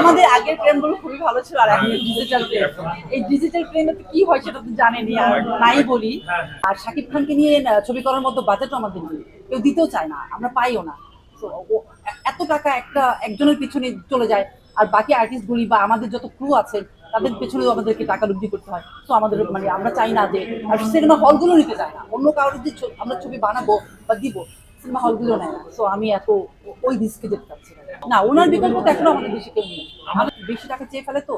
আমাদের আগের প্রেমগুলো খুবই ভালো ছিল, আর এখন ডিজিটাল প্রেম। এই ডিজিটাল প্রেমে কি হয় সেটা তো জানেনই, আর নাই বলি। আর শাকিব খানকে নিয়ে ছবি করার মতো বাজেটও আমাদের নেই, কেউ দিতেও চায় না, আমরা পাইও না। তো এত টাকা একজনের পিছনে চলে যায়, আর বাকি আর্টিস্ট গুলি বা আমাদের যত ক্রু আছে তাদের পেছনেও আমাদেরকে টাকা লুব্ধি করতে হয়। তো আমাদের মানে আমরা চাই না যে, আর সিনেমা হলগুলো নিতে চায় না, অন্য কারোর যে আমরা ছবি বানাবো বা দিব, সিনেমা হলগুলো নেয় না। তো আমি এত ওই রিস্কে যেতে চাচ্ছি না। না, ওনার বিকল্প তো এখনো আমাদের বেশি কেউ নেই। আমাদের বেশি টাকা চেয়ে ফেলে, তো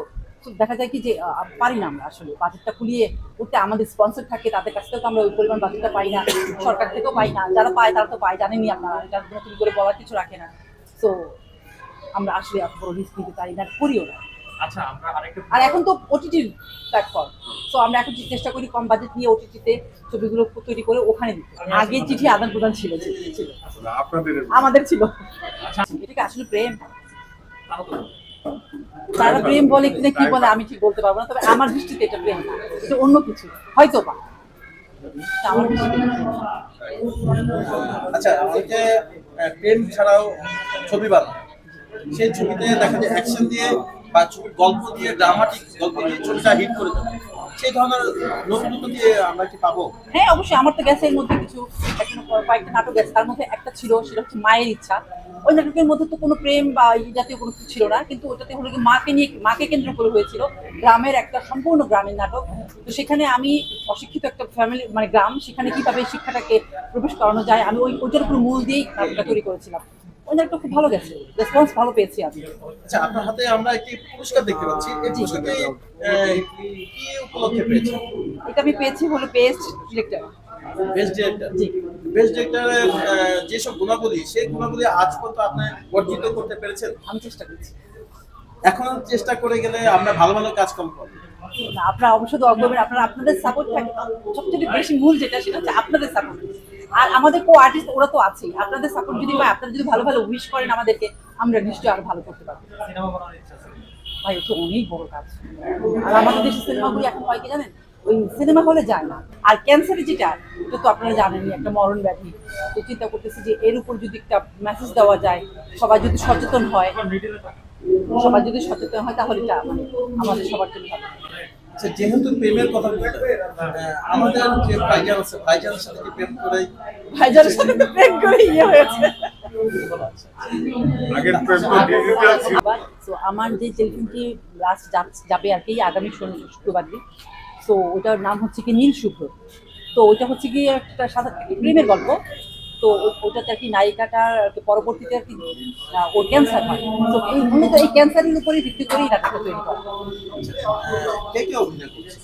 দেখা যায় কি যে পারি না আমরা আসলে বাজেটটা খুলিয়ে উঠতে। আমাদের স্পন্সর থাকে, তাদের কাছ থেকেও আমরা ওই পরিমাণ বাজেটটা পাই না, সরকার থেকেও পাই না। যারা পায় তারা তো পায়, জানেনই আপনারা, এটা নতুন করে বলার কিছু রাখে না। তো আমরা আসলে এত বড় রিস্ক নিতে পারি না, করিও না। আচ্ছা, আমরা আরেকটা আর এখন তো ওটিটির প্ল্যাটফর্ম, তো আমরা এখন চেষ্টা করি কম বাজেট নিয়ে ওটিটিতে ছবিগুলো তৈরি করে ওখানে দিতে। আগে চিঠি আদান প্রদান ছিল, আমাদের ছিল। এটাকে আসলে প্রেম, তারা প্রেম বলে কিনা কি বলে আমি ঠিক বলতে পারবো না, তবে আমার দৃষ্টিতে এটা প্রেম না, এটা অন্য কিছু হয়তো বা। আমার দৃষ্টিতে আচ্ছা, আমাকে প্রেম ছাড়াও ছবি বানানো, সেই ছবিতে দেখা যায় অ্যাকশন দিয়ে বা ছবির গল্প দিয়ে, ড্রামাটিক গল্প দিয়ে ছবিটা হিট করে দেবে। সেই ধরনের নতুনত্ব দিয়ে আমরা কি পাবো? হ্যাঁ, অবশ্যই। আমার তো গেছে এর মধ্যে কিছু কয়েকটা নাটক গেছে, তার মধ্যে একটা ছিল, সেটা হচ্ছে মায়ের ইচ্ছা। ওই নাটকের মধ্যে তো কোনো প্রেম বা এই জাতীয় কোনো কিছু ছিল না, কিন্তু ওটাতে হলো কি মাকে কেন্দ্র করে হয়েছিল। গ্রামের একটা সম্পূর্ণ গ্রামের নাটক। তো সেখানে আমি অশিক্ষিত একটা ফ্যামিলি, মানে গ্রাম, সেখানে কিভাবে শিক্ষাটাকে প্রবেশ করানো যায়, আমি ওইটার উপর মূল দিয়েই নাটকটা তৈরি করেছিলাম। ওই নাটকটা খুব ভালো গেছে, রেসপন্স ভালো পেয়েছি আমি। আচ্ছা, আপনার হাতে আমরা একটি পুরস্কার দেখতে পাচ্ছি, এই পুরস্কারটি কি উপলক্ষে পেয়েছেন? এটা আমি পেয়েছি হলো বেস্ট ডিরেক্টর। Best director. জি। বেস্ট ডিরেক্টরের যেসব গুণাবলী, সেই গুণাবলী আজ পর্যন্ত আপনি অর্জিত করতে পেরেছেন? আমি চেষ্টা করছি। এখন চেষ্টা করে গেলে আমরা ভালো ভালো কাজ কম করবো। না, আপনারা অবশ্যই দোয়া করবেন। আপনাদের সাপোর্ট থাকে, সবচেয়ে বেশি মূল যেটা, সেটা হচ্ছে আপনাদের সাপোর্ট। আর আমাদের কো আর্টিস্ট ওরা তো আছেই, আপনাদের সাপোর্ট যদি পাই, আপনারা যদি ভালো ভালো উইশ করেন আমাদেরকে, আমরা নিশ্চয়ই আরো ভালো করতে পারবো। সিনেমা বানানোর ইচ্ছা আছে। ভাই, এটা অনেক বড় কাজ। আর আমাদের দেশের সিনেমাগুলো এখন হয় কি জানেন, ওই সিনেমা হলে যায় না। আর ক্যান্সারে যেটা, এটা তো আপনারা জানেনই, একটা মরণ ব্যাধি। তো চিন্তা করতেছি যে এর উপর যদি একটা মেসেজ দেওয়া যায়, সবাই যদি সচেতন হয়, তাহলে এটা মানে আমাদের সবার জন্য ভালো। আচ্ছা, যেহেতু প্রেমের কথা বললেন, আমাদের যে ভাইজান আছে, ভাইজানের সাথে কি প্রেম করে? ভাইজানের সাথে তো প্রেম করে হয়েছে। তো আমার যে টেলিফিল্মটি লাস্ট যাবে আর কি আগামী শুক্রবার দিন, তো ওটার নাম হচ্ছে কি নীল শুভ্র। তো ওইটা হচ্ছে কি একটা সাধারণ প্রেমের গল্প। তো ওটাতে আর কি নায়িকাটার পরবর্তীতে আর কি ওর ক্যান্সার হয়। তো এই মূলত এই ক্যান্সারের উপরেই ভিত্তি করেই নাটকটা তৈরি করা। কে কে অভিনয় করছে?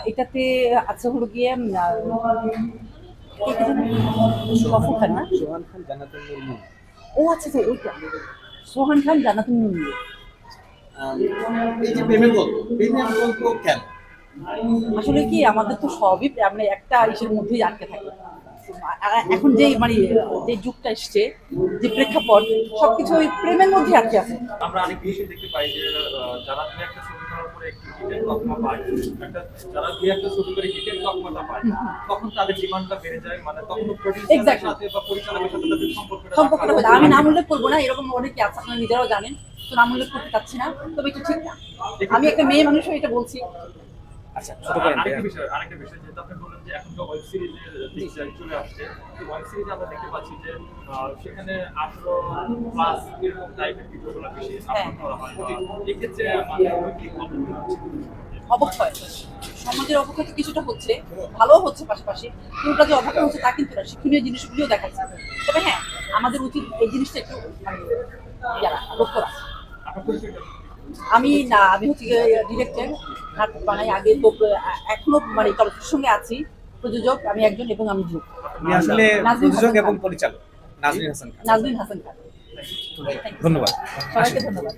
এটাতে আছে হলো গিয়ে কে কে জানি? গফুর খান না? সোহান খান, জান্নাতুল মুর্মু। ও আচ্ছা, তো ওইটা সোহান খান, জান্নাতুল মুর্মু। এই যে প্রেমের গল্প কেন? আসলে কি আমাদের তো সবই মানে একটা ইসের মধ্যেই আটকে থাকে। এখন যে মানে যে যুগটা এসছে, যে প্রেক্ষাপট, সবকিছু ওই প্রেমের মধ্যে আটকে আছে। আমরা অনেক বেশি দেখতে পাই যে যারা দুই একটা ছবি করার পরে একটু হিটের তকমা পায়, যারা দুই একটা ছবি করে হিটের তকমাটা পায়, তখন তাদের ডিমান্ডটা বেড়ে যায়। মানে তখন প্রোডিউসারের সাথে বা পরিচালকের সাথে তাদের সম্পর্কটা হয়ে যায়। আমি নাম উল্লেখ করবো না, এরকম অনেকে আছে, আপনারা নিজেরাও জানেন। তো নাম উল্লেখ করতে চাচ্ছি না, তবে এটা ঠিক না। আমি একটা মেয়ে মানুষ হয়ে এটা বলছি। আচ্ছা, আরেকটা বিষয় যেটা আপনি বললেন যে এখন তো ওয়েব সিরিজের দিক চলে আসছে। ওয়েব সিরিজে আমরা দেখতে পাচ্ছি যে সেখানে 18+ এরকম টাইপের ভিডিওগুলো বেশি আপলোড করা হয়। এক্ষেত্রে আমাদের অবক্ষয়, সমাজের অবক্ষয় তো কিছুটা হচ্ছে, ভালো হচ্ছে, পাশাপাশি পুরোটা যে অবক্ষয় হচ্ছে তা কিন্তু না, শিক্ষণীয় জিনিসগুলিও দেখাচ্ছে। তবে হ্যাঁ, আমাদের উচিত এই জিনিসটা একটু মানে লক্ষ্য রাখা। আমি হচ্ছে ডিরেক্টর, নাটক বানাই আগে, তো এখনো মানে চলচ্চিত্রের সঙ্গে আছি, প্রযোজক আমি একজন, এবং আমি গ্রুপ আসলে প্রযোজক এবং পরিচালক নাজনীন হাসান খান। নাজনীন হাসান খান। ধন্যবাদ। সবাইকে ধন্যবাদ।